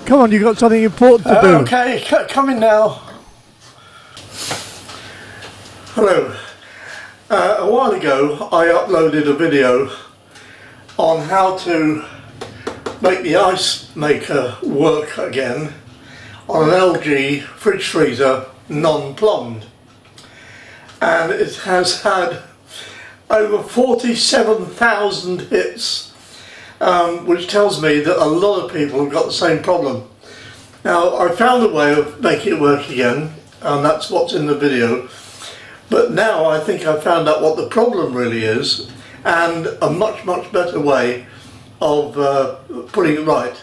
Come on, you've got something important to do. Okay, coming now. Hello. A while ago I uploaded a video on how to make the ice maker work again on an LG fridge freezer non-plumbed, and it has had over 47,000 hits, which tells me that a lot of people have got the same problem. Now, I found a way of making it work again, and that's what's in the video, but now I think I've found out what the problem really is and a much better way of putting it right.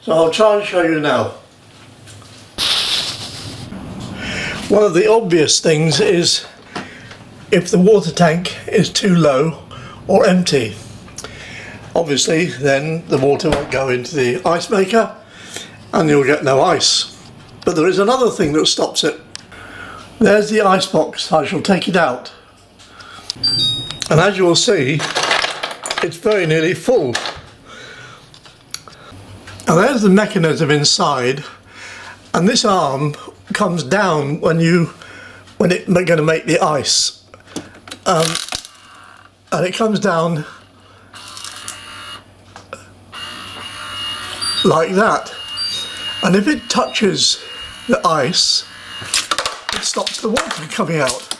So I'll try and show you now. One of the obvious things is if the water tank is too low or empty. Obviously then the water won't go into the ice maker and you'll get no ice. But there is another thing that stops it. There's the ice box. I shall take it out. And as you will see, it's very nearly full. And there's the mechanism inside, and this arm comes down when it's going to make the ice, and it comes down like that, and if it touches the ice it stops the water coming out.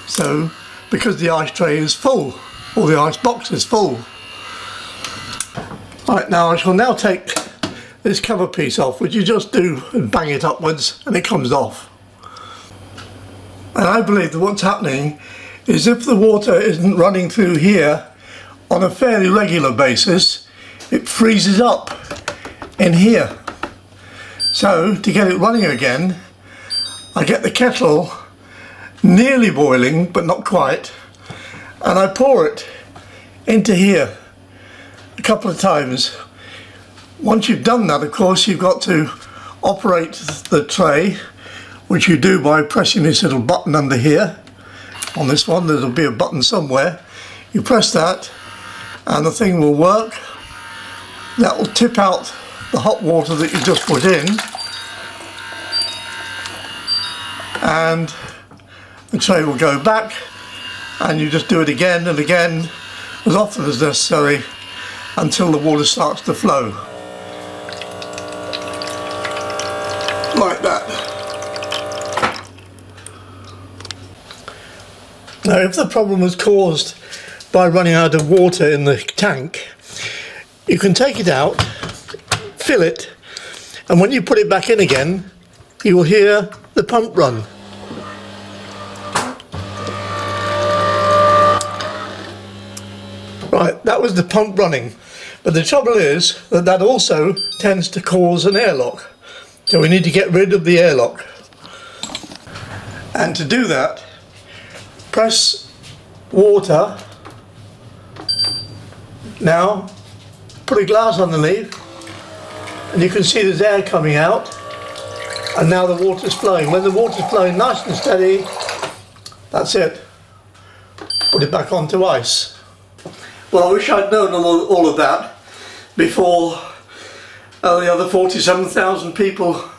So because the ice tray is full, or the ice box is full. Right, now I shall now take this cover piece off, which you just do and bang it upwards and it comes off. And I believe that what's happening is if the water isn't running through here on a fairly regular basis, it freezes up in here. So to get it running again, I get the kettle nearly boiling but not quite, and I pour it into here a couple of times. Once you've done that, of course, you've got to operate the tray, which you do by pressing this little button under here. On this one there'll be a button somewhere. You press that and the thing will work. That will tip out the hot water that you just put in, and the tray will go back, and you just do it again and again as often as necessary until the water starts to flow. Like that. Now if the problem was caused by running out of water in the tank, you can take it out, fill it, and when you put it back in again you will hear the pump run. Right, that was the pump running, but the trouble is that also tends to cause an airlock, so we need to get rid of the airlock. And to do that, press water. Now put a glass underneath and you can see there's air coming out, and now the water's flowing. When the water's flowing nice and steady, that's it. Put it back onto ice. Well, I wish I'd known all of that before the other 47,000 people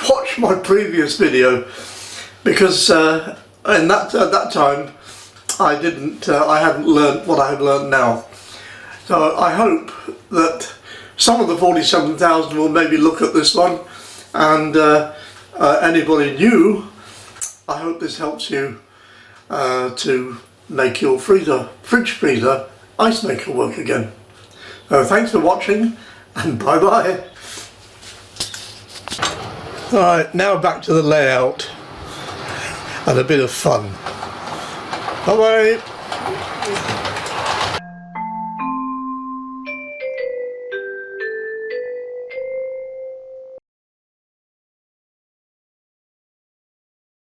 watched my previous video, because at that time I hadn't learnt what I have learnt now. So I hope that some of the 47,000 will maybe look at this one, and anybody new, I hope this helps you to make your fridge freezer ice maker work again. So thanks for watching, and bye bye. Alright, now back to the layout and a bit of fun. Bye bye.